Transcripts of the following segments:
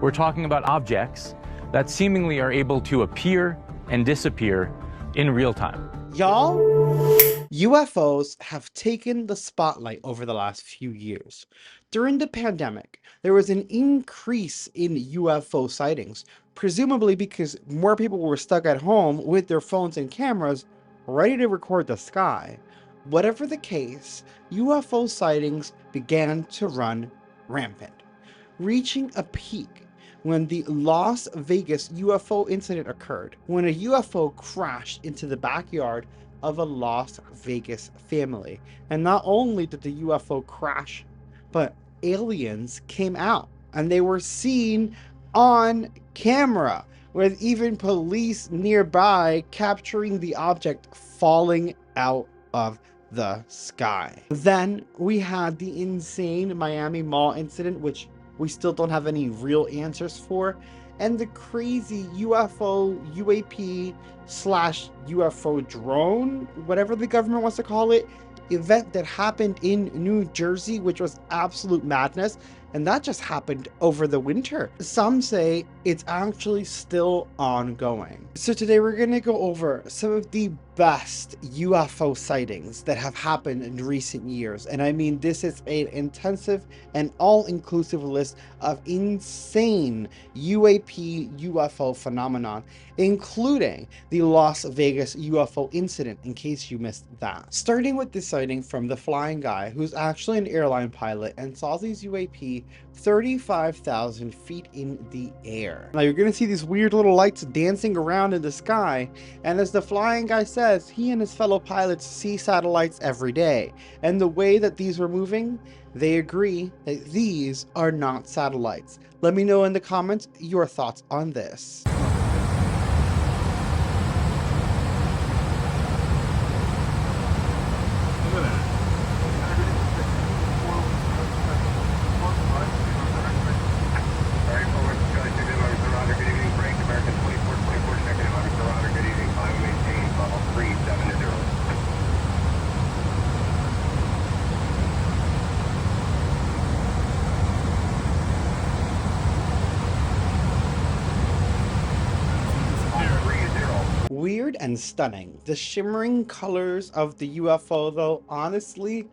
We're talking about objects that seemingly are able to appear and disappear in real time. Y'all, UFOs have taken the spotlight over the last few years. During the pandemic, there was an increase in UFO sightings, presumably because more people were stuck at home with their phones and cameras ready to record the sky. Whatever the case, UFO sightings began to run rampant, reaching a peak when the Las Vegas UFO incident occurred, when a UFO crashed into the backyard of a Las Vegas family. And not only did the UFO crash, but aliens came out and they were seen on camera, with even police nearby capturing the object falling out of the sky. Then we had the insane Miami Mall incident, which we still don't have any real answers for, and the crazy UFO UAP slash UFO drone, whatever the government wants to call it, event that happened in New Jersey, which was absolute madness. And that just happened over the winter. Some say it's actually still ongoing. So today we're going to go over some of the best UFO sightings that have happened in recent years. And I mean, this is an intensive and all-inclusive list of insane UAP UFO phenomenon, including the Las Vegas UFO incident, in case you missed that. Starting with this sighting from the flying guy, who's actually an airline pilot and saw these UAP 35,000 feet in the air. Now you're gonna see these weird little lights dancing around in the sky, and as the flying guy says, he and his fellow pilots see satellites every day, and the way that these were moving, they agree that these are not satellites. Let me know in the comments your thoughts on this. Weird and stunning. The shimmering colors of the UFO, though, honestly,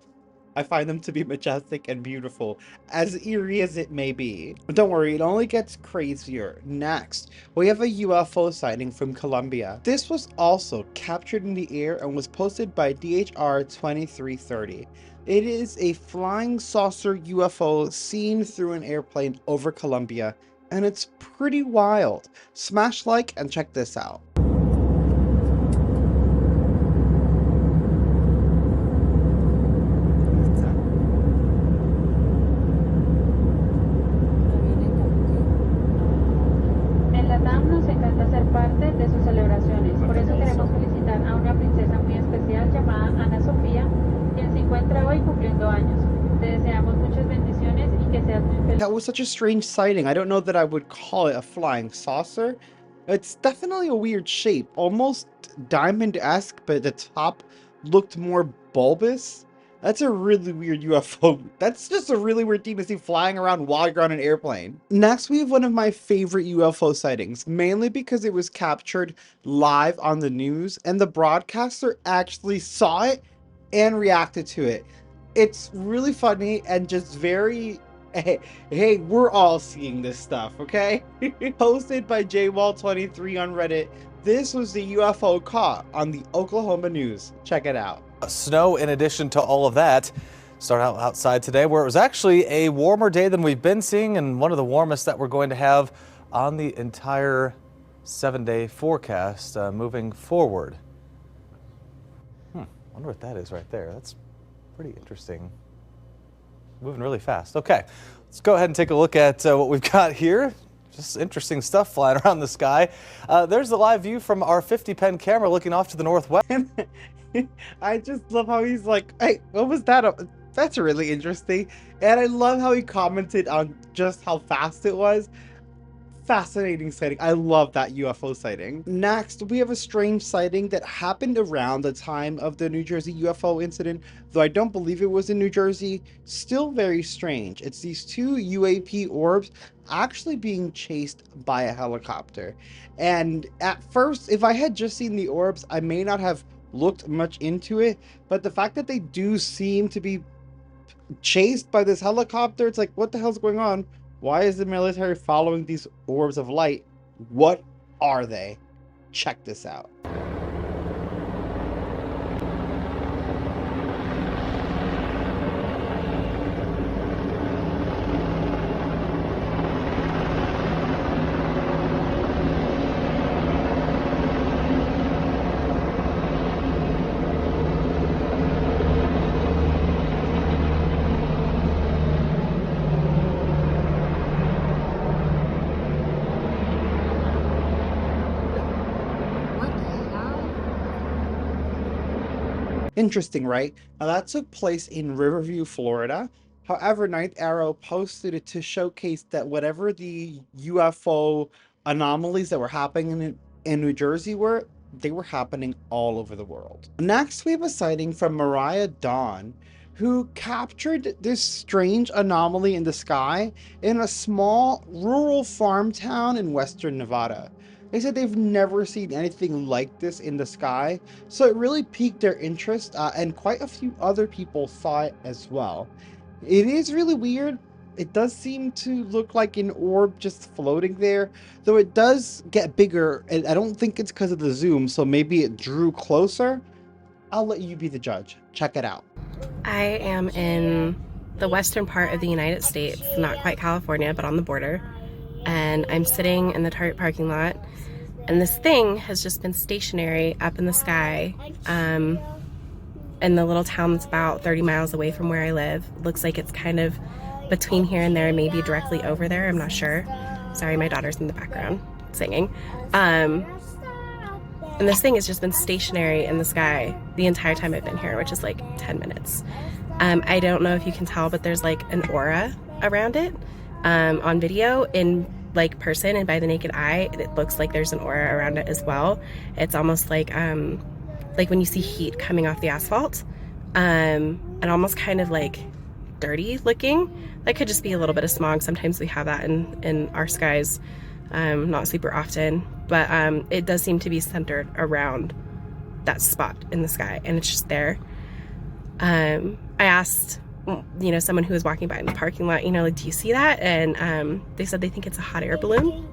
I find them to be majestic and beautiful, as eerie as it may be. But don't worry, it only gets crazier. Next, we have a UFO sighting from Colombia. This was also captured in the air and was posted by DHR 2330. It is a flying saucer UFO seen through an airplane over Colombia, and it's pretty wild. Smash like and check this out. That was such a strange sighting. I don't know that I would call it a flying saucer. It's definitely a weird shape, almost diamond-esque, but the top looked more bulbous. That's a really weird UFO. That's just a really weird thing to see flying around while you're on an airplane. Next, we have one of my favorite UFO sightings, mainly because it was captured live on the news, and the broadcaster actually saw it and reacted to it. It's really funny and just very... Hey, we're all seeing this stuff, okay? Posted by JWall23 on Reddit, this was the UFO caught on the Oklahoma news. Check it out. Snow in addition to all of that. Start out outside today where it was actually a warmer day than we've been seeing, and one of the warmest that we're going to have on the entire 7-day forecast moving forward. Wonder what that is right there. That's pretty interesting. Moving really fast. Okay, let's go ahead and take a look at what we've got here. Just interesting stuff flying around the sky. There's the live view from our 50-pen camera looking off to the northwest. I just love how he's like, hey, what was that? That's really interesting. And I love how he commented on just how fast it was. Fascinating sighting. I love that UFO sighting. Next, we have a strange sighting that happened around the time of the New Jersey UFO incident, though I don't believe it was in New Jersey. Still very strange. It's these two UAP orbs actually being chased by a helicopter. And at first, if I had just seen the orbs, I may not have looked much into it, but the fact that they do seem to be chased by this helicopter, it's like, what the hell's going on? Why is the military following these orbs of light? What are they? Check this out. Interesting, right? Now that took place in Riverview, Florida. However, Ninth Arrow posted it to showcase that whatever the UFO anomalies that were happening in New Jersey were, they were happening all over the world. Next, we have a sighting from Mariah Dawn, who captured this strange anomaly in the sky in a small rural farm town in western Nevada. They said they've never seen anything like this in the sky, so it really piqued their interest, and quite a few other people saw it as well. It is really weird. It does seem to look like an orb just floating there, though it does get bigger, and I don't think it's because of the zoom, so maybe it drew closer. I'll let you be the judge. Check it out. I am in the western part of the United States, not quite California, but on the border. And I'm sitting in the Target parking lot, and this thing has just been stationary up in the sky in the little town that's about 30 miles away from where I live. Looks like it's kind of between here and there, maybe directly over there. I'm not sure. Sorry, my daughter's in the background singing. And this thing has just been stationary in the sky the entire time I've been here, which is like 10 minutes. I don't know if you can tell, but there's like an aura around it on video. In like person and by the naked eye, it looks like there's an aura around it as well. It's almost like when you see heat coming off the asphalt, and almost kind of like dirty looking. That could just be a little bit of smog. Sometimes we have that in our skies, not super often, but it does seem to be centered around that spot in the sky, and it's just there. I asked someone who was walking by in the parking lot, like, do you see that? And they said they think it's a hot air balloon.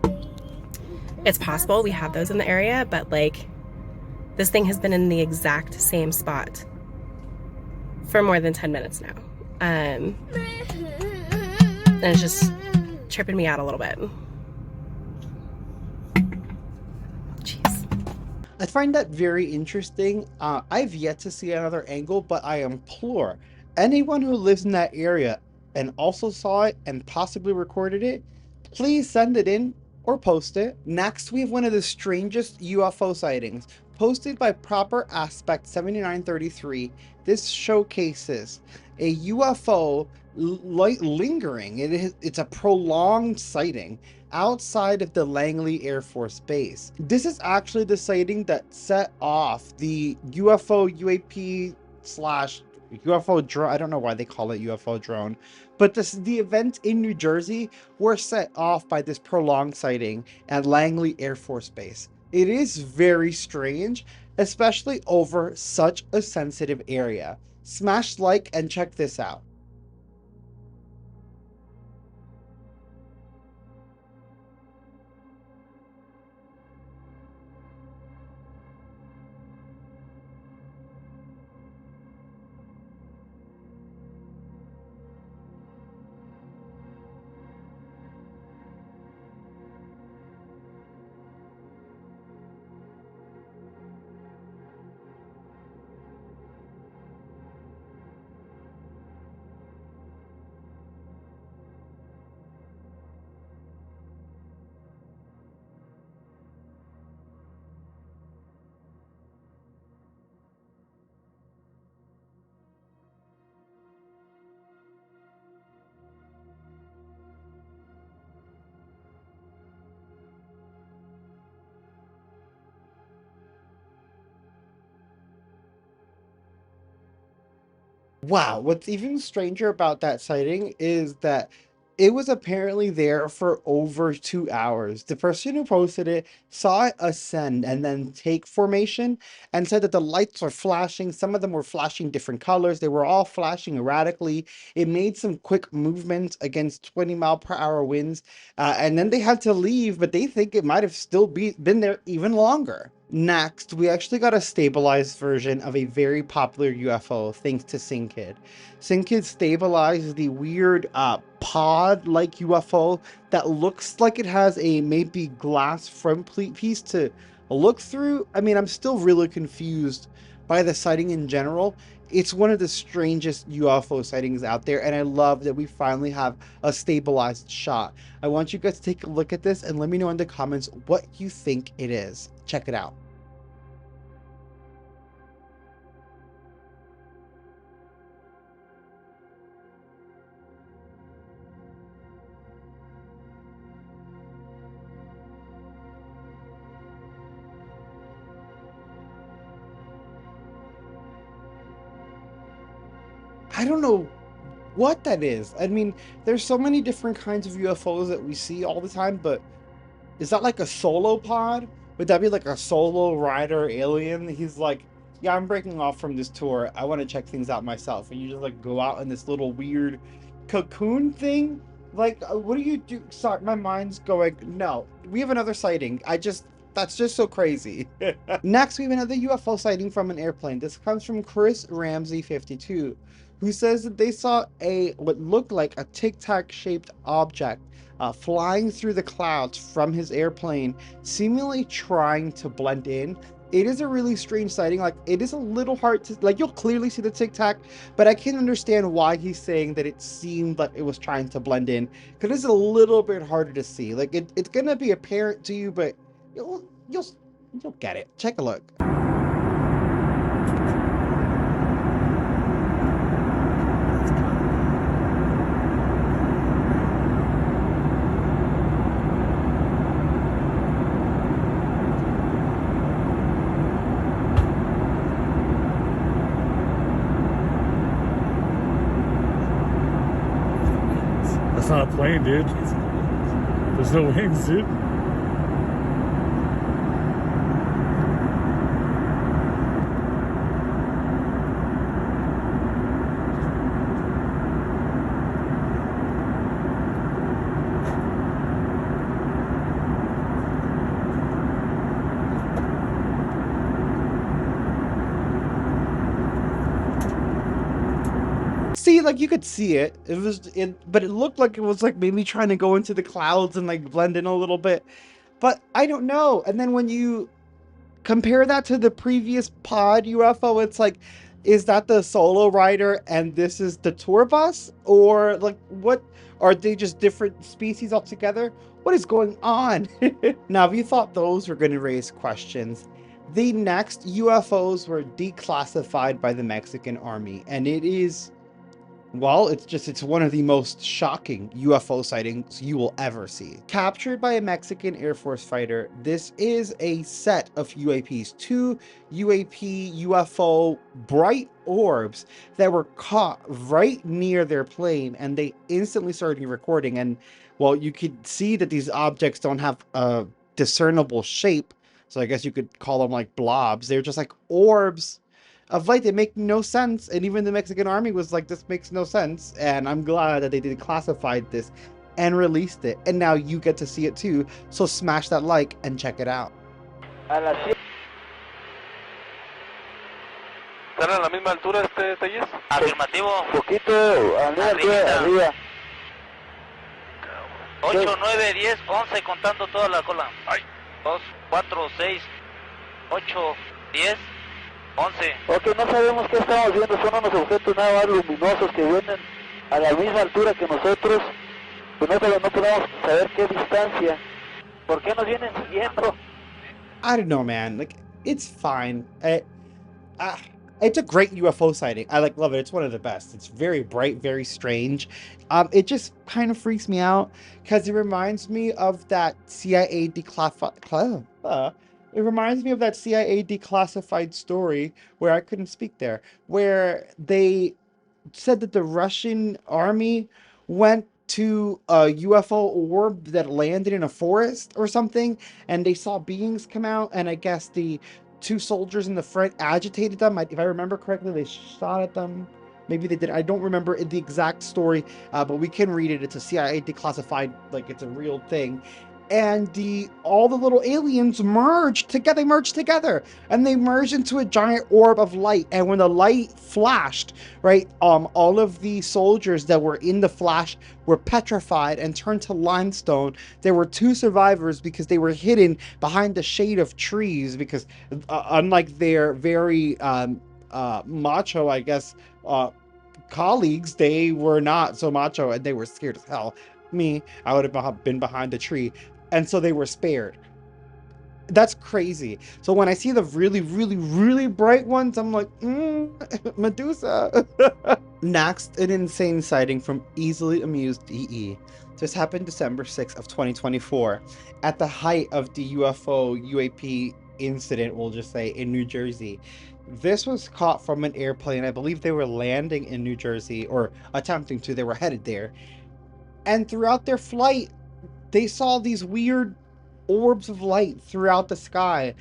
It's possible, we have those in the area, but like this thing has been in the exact same spot for more than 10 minutes now. And it's just tripping me out a little bit. Jeez. I find that very interesting. I've yet to see another angle, but I implore anyone who lives in that area and also saw it and possibly recorded it, please send it in or post it. Next, we have one of the strangest UFO sightings posted by Proper Aspect 7933. This showcases a UFO lingering. It's a prolonged sighting outside of the Langley Air Force Base. This is actually the sighting that set off the UFO UAP slash UFO drone. I don't know why they call it UFO drone, but the event in New Jersey were set off by this prolonged sighting at Langley Air Force Base. It is very strange, especially over such a sensitive area. Smash like and check this out. Wow, what's even stranger about that sighting is that it was apparently there for over 2 hours. The person who posted it saw it ascend and then take formation and said that the lights were flashing. Some of them were flashing different colors. They were all flashing erratically. It made some quick movements against 20-mile-per-hour winds. And then they had to leave, but they think it might have still been there even longer. Next, we actually got a stabilized version of a very popular UFO thanks to SyncKid. SyncKid stabilized the weird pod-like UFO that looks like it has a maybe glass front piece to look through. I mean, I'm still really confused by the sighting in general. It's one of the strangest UFO sightings out there, and I love that we finally have a stabilized shot. I want you guys to take a look at this and let me know in the comments what you think it is. Check it out. I don't know what that is. I mean, there's so many different kinds of UFOs that we see all the time, but is that like a solo pod? Would that be like a solo rider alien? He's like, yeah, I'm breaking off from this tour. I want to check things out myself. And you just like go out in this little weird cocoon thing. Like, what do you do? Sorry, my mind's going, no, we have another sighting. That's just so crazy. Next, we have another UFO sighting from an airplane. This comes from Chris Ramsey 52, who says that they saw what looked like a tic-tac shaped object flying through the clouds from his airplane, seemingly trying to blend in. It is a really strange sighting. Like, it is a little hard to, like, you'll clearly see the tic-tac, but I can understand why he's saying that it seemed like it was trying to blend in, because it's a little bit harder to see. Like, it's gonna be apparent to you, but you'll get it. Take a look. That's not a plane, dude. There's no wings, dude. See, like, you could see it. But it looked like it was like maybe trying to go into the clouds and like blend in a little bit. But I don't know. And then when you compare that to the previous pod UFO, it's like, is that the solo rider and this is the tour bus? Or like, what are they, just different species altogether? What is going on? Now, if you thought those were going to raise questions, the next UFOs were declassified by the Mexican army, and it is, well, it's one of the most shocking UFO sightings you will ever see. Captured by a Mexican Air Force fighter, this is a set of UAPs, two UAP UFO bright orbs that were caught right near their plane, and they instantly started recording. And, well, you could see that these objects don't have a discernible shape, so I guess you could call them like blobs. They're just like orbs of light that make no sense, and even the Mexican army was like, this makes no sense. And I'm glad that they declassified this and released it, and now you get to see it too. So smash that like and check it out. ¿Están a la misma altura Telles? Afirmativo. Poquito, arriba. 8, 9, 10, 11, contando toda la cola. 2, 4, 6, 8, 10, 11. Ok, no sabemos qué estamos viendo, son unos objetos nada más luminosos que vienen a la misma altura que nosotros. Pues no podemos saber qué distancia. ¿Por qué nos vienen siguiendo? I don't know, man. Like, it's fine. It's a great UFO sighting. I love it. It's one of the best. It's very bright, very strange. It just kind of freaks me out because it reminds me of that CIA declassified story where I couldn't speak there, where they said that the Russian army went to a UFO orb that landed in a forest or something, and they saw beings come out, and I guess the two soldiers in the front agitated them. If I remember correctly, they shot at them. Maybe they did. I don't remember the exact story, but we can read it. It's a CIA declassified, like it's a real thing. And all the little aliens merged together. They merged together, and they merged into a giant orb of light. And when the light flashed, right, all of the soldiers that were in the flash were petrified and turned to limestone. There were two survivors because they were hidden behind the shade of trees. Because unlike their very macho, I guess, colleagues, they were not so macho, and they were scared as hell. Me, I would have been behind the tree, and so they were spared. That's crazy. So when I see the really, really, really bright ones, I'm like, Medusa. Next, an insane sighting from Easily Amused EE. This happened December 6th of 2024, at the height of the UFO UAP incident, we'll just say, in New Jersey. This was caught from an airplane. I believe they were landing in New Jersey, or attempting to. They were headed there. And throughout their flight, they saw these weird orbs of light throughout the sky.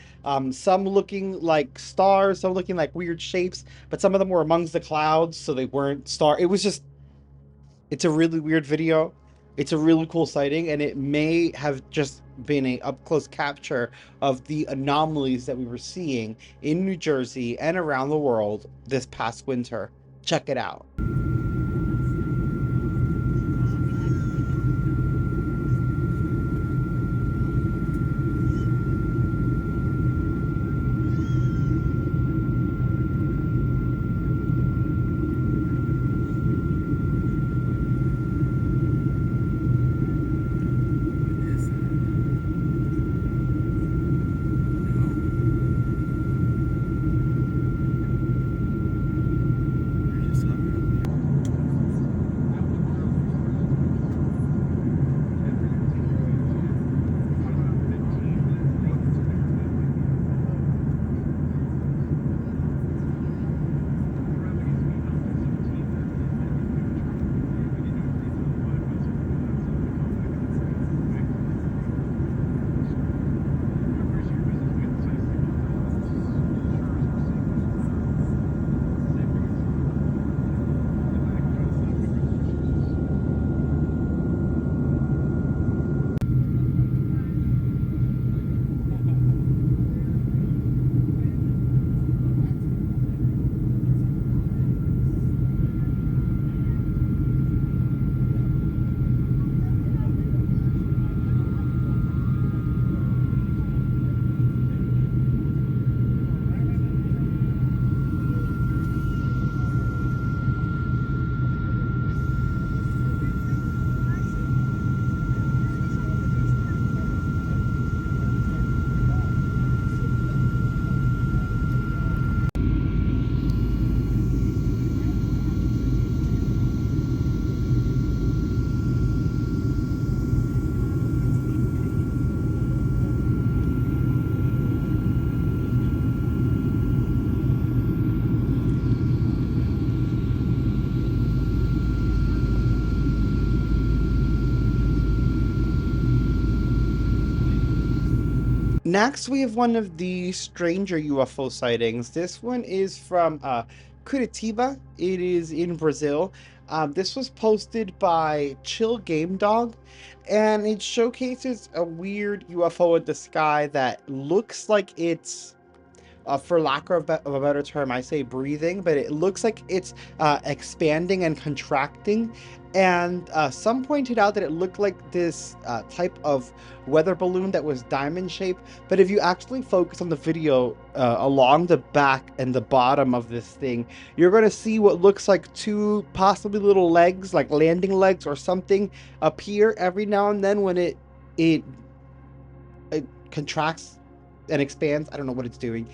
Some looking like stars, some looking like weird shapes, but some of them were amongst the clouds, so they weren't star. It's a really weird video. It's a really cool sighting, and it may have just been a up-close capture of the anomalies that we were seeing in New Jersey and around the world this past winter. Check it out. Next, we have one of the stranger UFO sightings. This one is from Curitiba. It is in Brazil. This was posted by Chill Game Dog, and it showcases a weird UFO in the sky that looks like it's, for lack of a better term, I say breathing, but it looks like it's expanding and contracting. And some pointed out that it looked like this type of weather balloon that was diamond shaped. But if you actually focus on the video along the back and the bottom of this thing, you're going to see what looks like two possibly little legs, like landing legs or something, appear every now and then when it contracts and expands. I don't know what it's doing.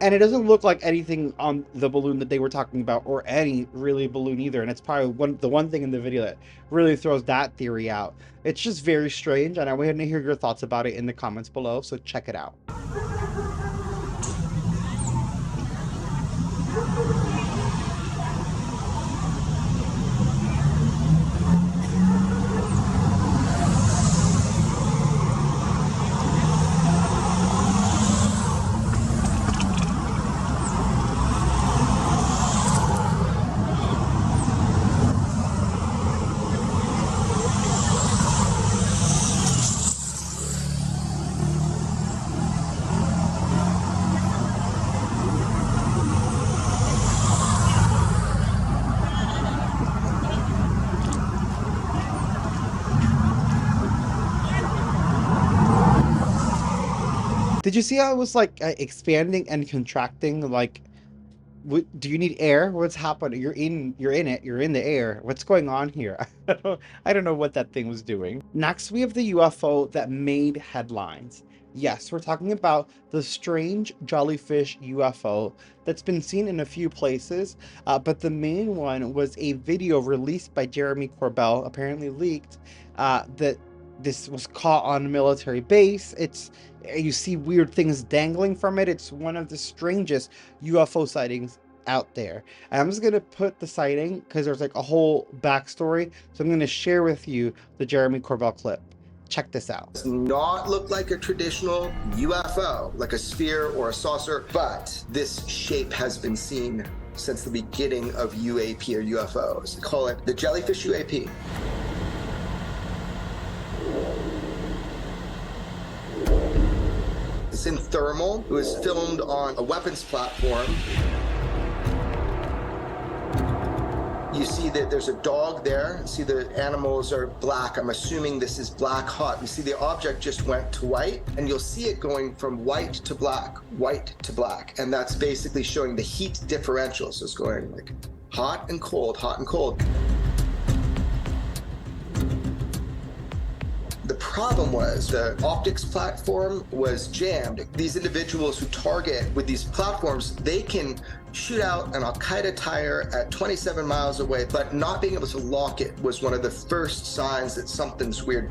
And it doesn't look like anything on the balloon that they were talking about, or any really balloon either. And it's probably the one thing in the video that really throws that theory out. It's just very strange, and I want to hear your thoughts about it in the comments below, so check it out. Did you see how it was like expanding and contracting? Like, do you need air? What's happening? You're in it. You're in the air. What's going on here? I don't know what that thing was doing. Next, we have the UFO that made headlines. Yes, we're talking about the strange jellyfish UFO that's been seen in a few places, but the main one was a video released by Jeremy Corbell, apparently leaked, that this was caught on a military base. You see weird things dangling from it. It's one of the strangest UFO sightings out there. And I'm just going to put the sighting because there's like a whole backstory. So I'm going to share with you the Jeremy Corbell clip. Check this out. Does not look like a traditional UFO, like a sphere or a saucer, but this shape has been seen since the beginning of UAP or UFOs. They call it the Jellyfish UAP. It's in thermal. It was filmed on a weapons platform. You see that there's a dog there. You see the animals are black. I'm assuming this is black hot. You see the object just went to white, and you'll see it going from white to black, white to black. And that's basically showing the heat differential. So it's going like hot and cold, hot and cold. The problem was the optics platform was jammed. These individuals who target with these platforms, they can shoot out an Al-Qaeda tire at 27 miles away, but not being able to lock it was one of the first signs that something's weird.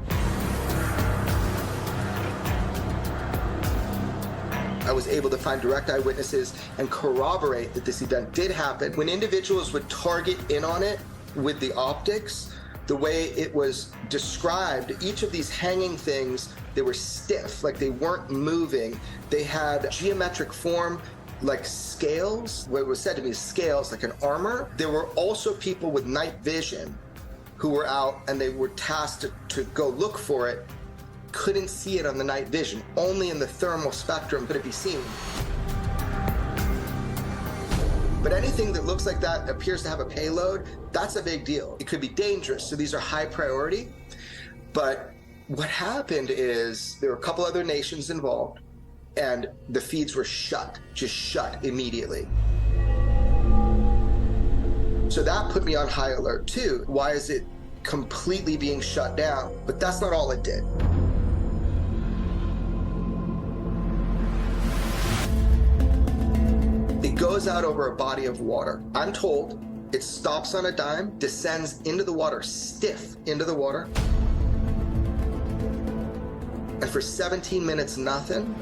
I was able to find direct eyewitnesses and corroborate that this event did happen. When individuals would target in on it with the optics, the way it was described, each of these hanging things, they were stiff, like they weren't moving. They had geometric form, like scales. What was said to me is scales, like an armor. There were also people with night vision who were out and they were tasked to go look for it. Couldn't see it on the night vision. Only in the thermal spectrum could it be seen. But anything that looks like that appears to have a payload, that's a big deal. It could be dangerous, so these are high priority. But what happened is there were a couple other nations involved, and the feeds were shut, just shut immediately. So that put me on high alert too. Why is it completely being shut down? But that's not all it did. It goes out over a body of water. I'm told it stops on a dime, descends into the water, stiff into the water. And for 17 minutes, nothing.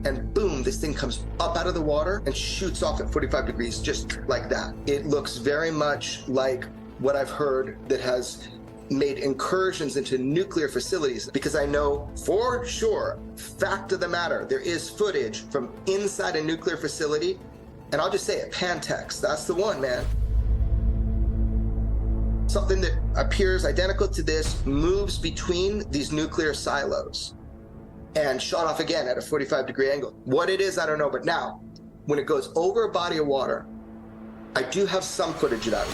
And boom, this thing comes up out of the water and shoots off at 45 degrees, just like that. It looks very much like what I've heard that has made incursions into nuclear facilities, because I know for sure, fact of the matter, there is footage from inside a nuclear facility, and I'll just say it, Pantex, that's the one, man. Something that appears identical to this moves between these nuclear silos and shot off again at a 45-degree angle. What it is, I don't know, but now, when it goes over a body of water, I do have some footage of that.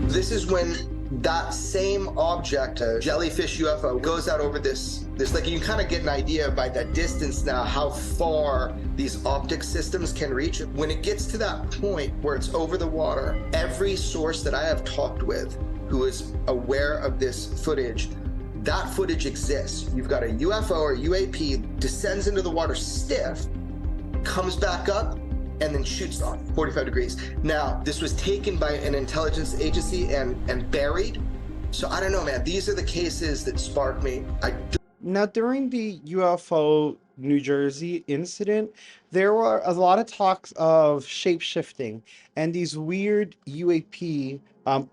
This is when that same object, a jellyfish UFO, goes out over this like, you can kind of get an idea by that distance now how far these optic systems can reach. When it gets to that point where it's over the water, every source that I have talked with who is aware of this footage, that footage exists. You've got a UFO or UAP descends into the water stiff, comes back up, and then shoots off 45 degrees. Now, this was taken by an intelligence agency and buried. So I don't know, man. These are the cases that spark me. Now, during the UFO New Jersey incident, there were a lot of talks of shape-shifting and these weird UAP,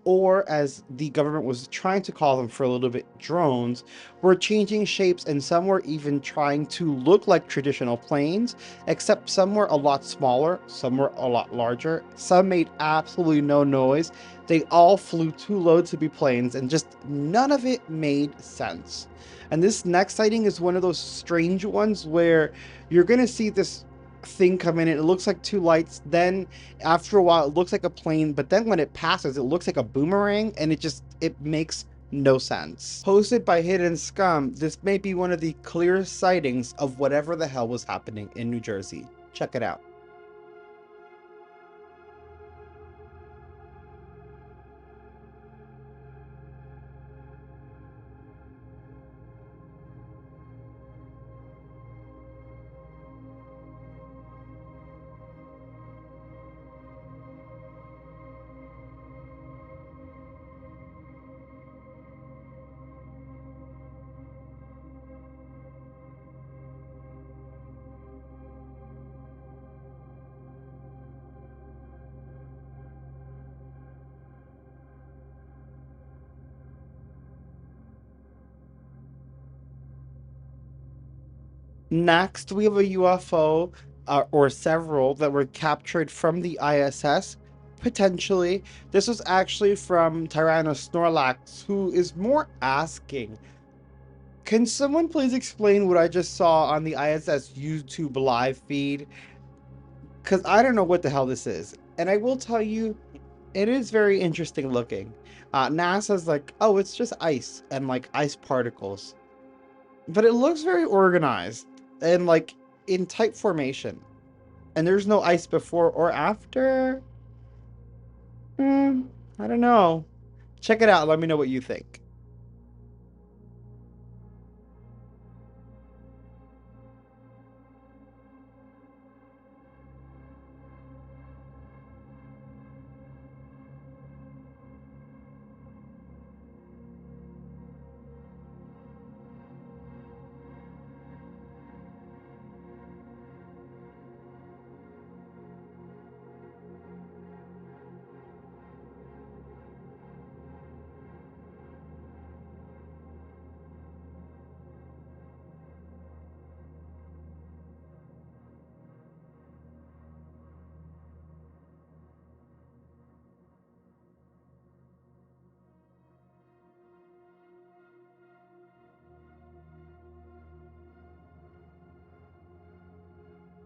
or as the government was trying to call them for a little bit, drones, were changing shapes, and some were even trying to look like traditional planes, except some were a lot smaller, some were a lot larger, some made absolutely no noise. They all flew too low to be planes, and just none of it made sense. And this next sighting is one of those strange ones where you're going to see this thing come in. It looks like two lights. Then after a while, it looks like a plane. But then when it passes, it looks like a boomerang, and it makes no sense. Posted by Hidden Scum, this may be one of the clearest sightings of whatever the hell was happening in New Jersey. Check it out. Next, we have a UFO, or several, that were captured from the ISS. Potentially, this was actually from Tyrannus Snorlax, who is more asking, can someone please explain what I just saw on the ISS YouTube live feed? Because I don't know what the hell this is. And I will tell you, it is very interesting looking. NASA's like, oh, it's just ice and like ice particles. But it looks very organized and like in type formation. And there's no ice before or after. I don't know. Check it out. Let me know what you think.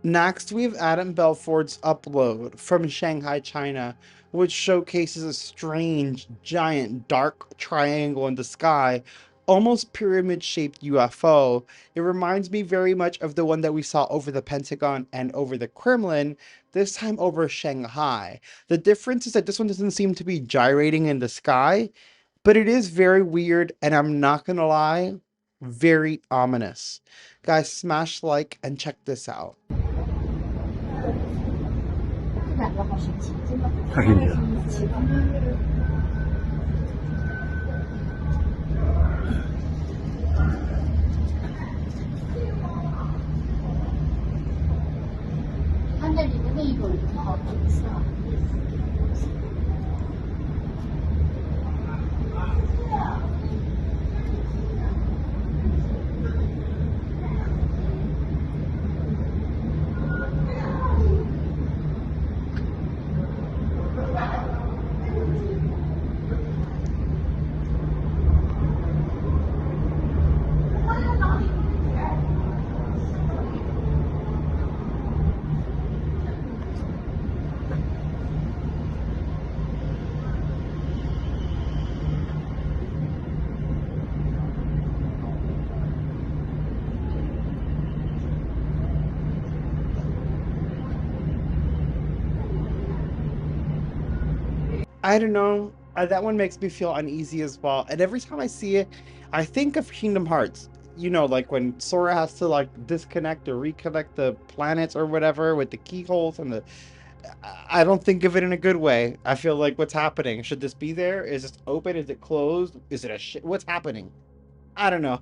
Next, we have Adam Belford's upload from Shanghai, China, which showcases a strange, giant, dark triangle in the sky, almost pyramid-shaped UFO. It reminds me very much of the one that we saw over the Pentagon and over the Kremlin, this time over Shanghai. The difference is that this one doesn't seem to be gyrating in the sky, but it is very weird, and I'm not gonna lie, very ominous. Guys, smash like and check this out. 太给力了。它那里的那种好紫色。I don't know. That one makes me feel uneasy as well. And every time I see it, I think of Kingdom Hearts. You know, like when Sora has to like disconnect or reconnect the planets or whatever with the keyholes and the. I don't think of it in a good way. I feel like what's happening? Should this be there? Is it open? Is it closed? Is it a shit? What's happening? I don't know.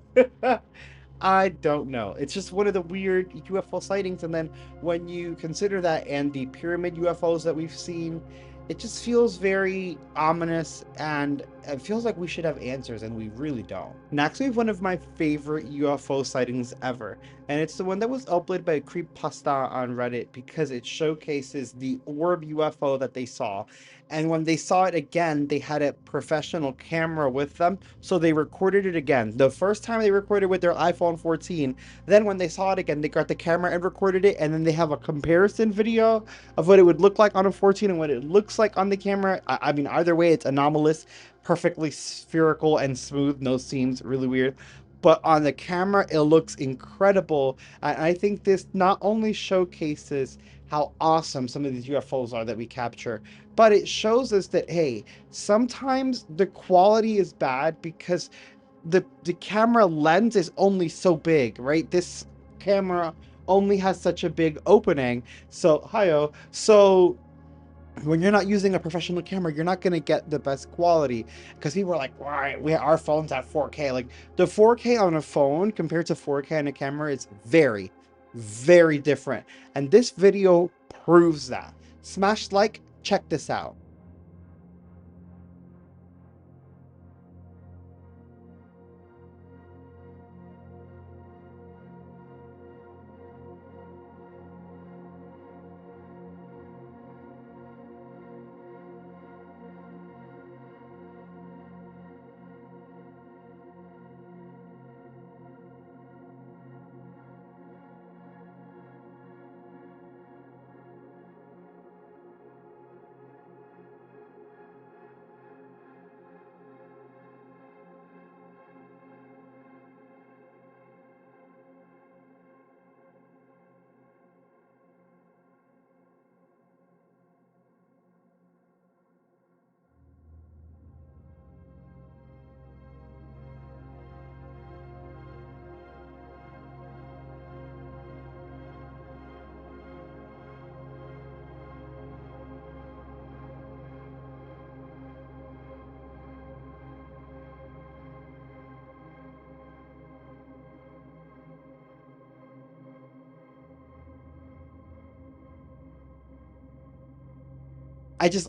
I don't know. It's just one of the weird UFO sightings. And then when you consider that and the pyramid UFOs that we've seen, it just feels very ominous, and it feels like we should have answers, and we really don't. Next, we have one of my favorite UFO sightings ever, and it's the one that was uploaded by Creepypasta on Reddit because it showcases the orb UFO that they saw. And when they saw it again, they had a professional camera with them, so they recorded it again. The first time they recorded with their iPhone 14, then when they saw it again, they got the camera and recorded it, and then they have a comparison video of what it would look like on a 14 and what it looks like on the camera. I mean, either way, it's anomalous, perfectly spherical and smooth, no seams, really weird. But on the camera, it looks incredible. And I think this not only showcases how awesome some of these UFOs are that we capture, but it shows us that, hey, sometimes the quality is bad because the camera lens is only so big, right? This camera only has such a big opening. So, hi-oh. So when you're not using a professional camera, you're not going to get the best quality, because people are like, why, our phone's at 4K. Like, the 4K on a phone compared to 4K on a camera is very, very different. And this video proves that. Smash like, check this out.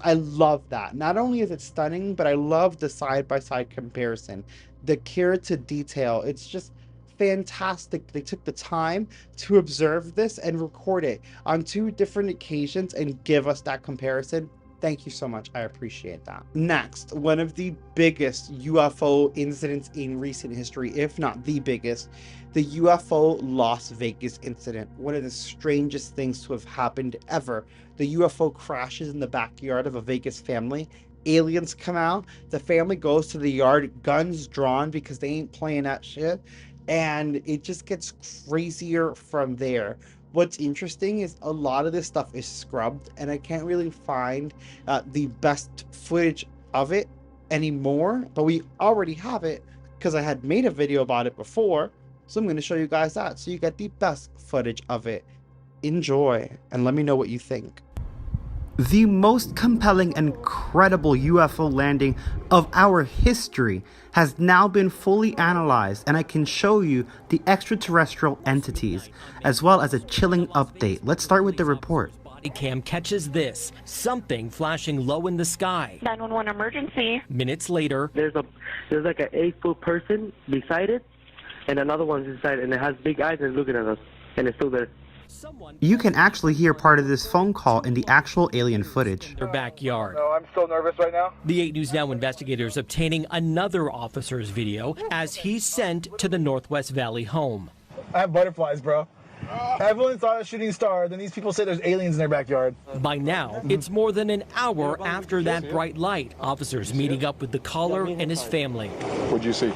I love that. Not only is it stunning, but I love the side-by-side comparison. The care to detail, it's just fantastic. They took the time to observe this and record it on 2 different occasions and give us that comparison. Thank you so much. I appreciate that. Next, one of the biggest UFO incidents in recent history, if not the biggest, the UFO Las Vegas incident. One of the strangest things to have happened ever. The UFO crashes in the backyard of a Vegas family. Aliens come out. The family goes to the yard, guns drawn because they ain't playing that shit. And it just gets crazier from there. What's interesting is a lot of this stuff is scrubbed, and I can't really find the best footage of it anymore, but we already have it because I had made a video about it before, so I'm going to show you guys that so you get the best footage of it. Enjoy, and let me know what you think. The most compelling and credible UFO landing of our history has now been fully analyzed, and I can show you the extraterrestrial entities, as well as a chilling update. Let's start with the report. Body cam catches this, something flashing low in the sky. 911 emergency. Minutes later, there's like an 8-foot person beside it, and another one's inside, and it has big eyes and looking at us, and it's still there. You can actually hear part of this phone call in the actual alien footage. Their backyard. No, I'm so nervous right now. The 8 News Now investigators obtaining another officer's video as he's sent to the Northwest Valley home. I have butterflies, bro. Everyone saw a shooting star, then these people say there's aliens in their backyard. By now, it's more than an hour after that bright light. Officers meeting up with the caller and his family. What'd you see?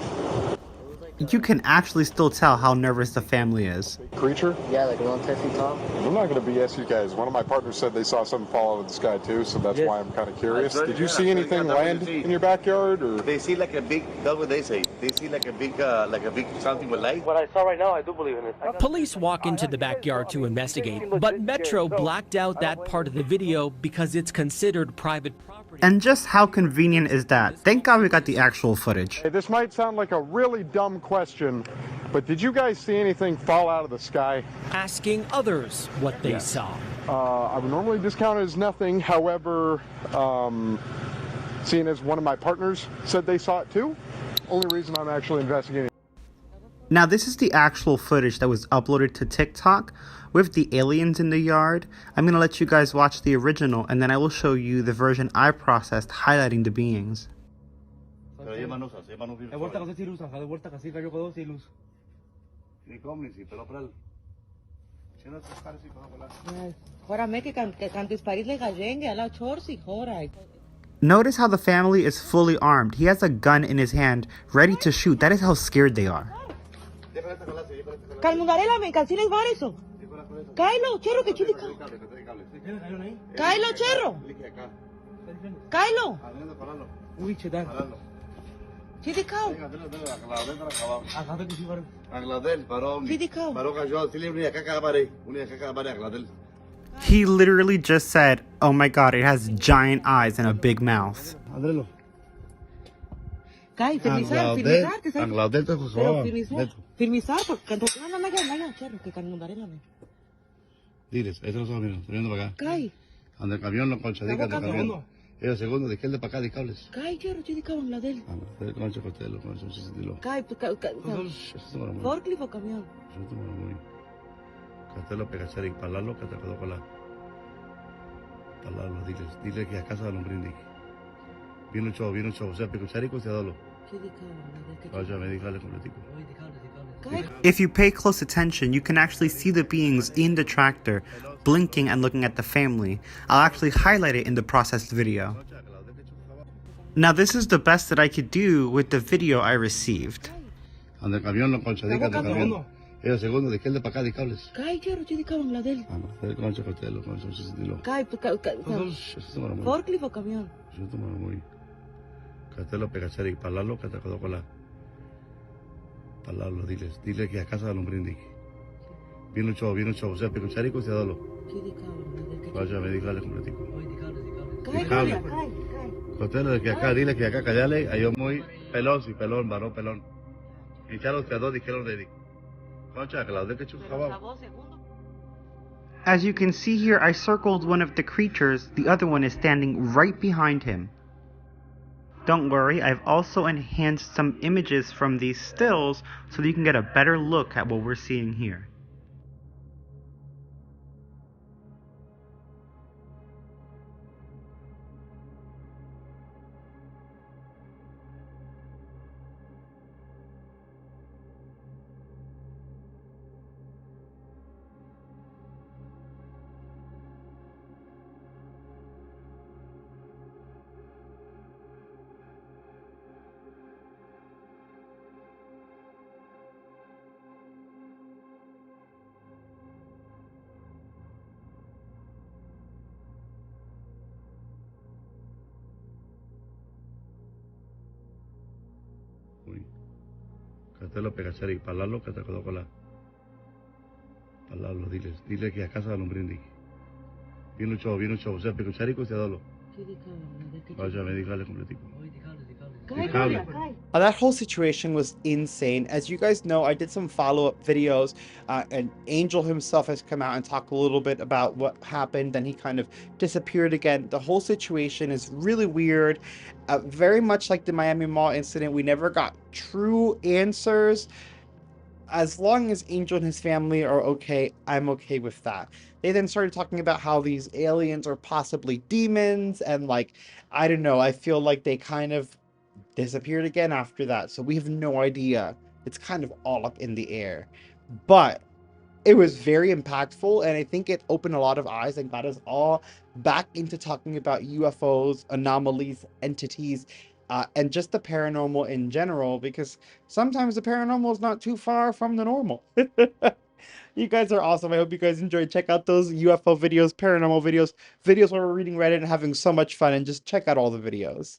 You can actually still tell how nervous the family is. Creature? Yeah, like a long testing top. I'm not going to BS you guys. One of my partners said they saw something fall out of the sky too, so that's why I'm kind of curious. Did you see anything land in your backyard, or? They see like a big, that's what they say. They see like a big something with light. What I saw right now, I do believe in it. Police walk into the backyard to investigate, but Metro blacked out that part of the video because it's considered private property. And just how convenient is that? Thank God we got the actual footage. Hey, this might sound like a really dumb question, but did you guys see anything fall out of the sky? Asking others what they saw. I would normally discount it as nothing. However, seeing as one of my partners said they saw it too, only reason I'm actually investigating. Now, this is the actual footage that was uploaded to TikTok with the aliens in the yard. I'm going to let you guys watch the original, and then I will show you the version I processed highlighting the beings. Notice how the family is fully armed. He has a gun in his hand, ready to shoot. That is how scared they are. He literally just said, oh my god, it has giant eyes and a big mouth. Diles, eso lo estamos viendo para acá. Ande el camión, no conchadica del camión. El segundo, de izquierda para acá, de cables. Concha, costelo, concha, forklift o camión. Costelo, pegachari, palalo, que te quedó con la. Palalo, diles que a casa de los brindis. Viene un show, o sea, pegachari, consideralo. Vaya, me dígale completico. If you pay close attention, you can actually see the beings in the tractor, blinking and looking at the family. I'll actually highlight it in the processed video. Now this is the best that I could do with the video I received. Ande el camión, no conchadica del camión. El segundo, de izquierda para acá, de cables. Concha, costelo, concha, Forklift o camión. Costelo, pegachari, palalo, que te quedó con la. Palalo, diles que a casa de los brindis. Viene un show, o sea, pegachari, consideralo. Vaya, me dígale completico. Costelo, de que acá, dile que acá, callale, ahí yo muy pelón, sí, pelón, varón, pelón. Hincharon que a dos dijeron de concha, que la de que chufaba. As you can see here, I circled one of the creatures, the other one is standing right behind him. Don't worry, I've also enhanced some images from these stills so that you can get a better look at what we're seeing here. Costelo, pegachari, palalo, que te quedó con la. Palalo, diles que a casa de los brindis. Viene un show, o sea, pegachari, consideralo. Vaya, me dígale completico. That whole situation was insane. As you guys know, I did some follow-up videos, and Angel himself has come out and talked a little bit about what happened, then he kind of disappeared again. The whole situation is really weird, very much like the Miami Mall incident. We never got true answers. As long as Angel and his family are okay, I'm okay with that. They then started talking about how these aliens are possibly demons, and like, I don't know, I feel like they kind of disappeared again after that, so we have no idea. It's kind of all up in the air, but it was very impactful, and I think it opened a lot of eyes and got us all back into talking about UFOs, anomalies, entities, and just the paranormal in general, because sometimes the paranormal is not too far from the normal. You guys are awesome. I hope you guys enjoyed. Check out those UFO videos, paranormal videos, videos where we're reading Reddit and having so much fun, and just check out all the videos.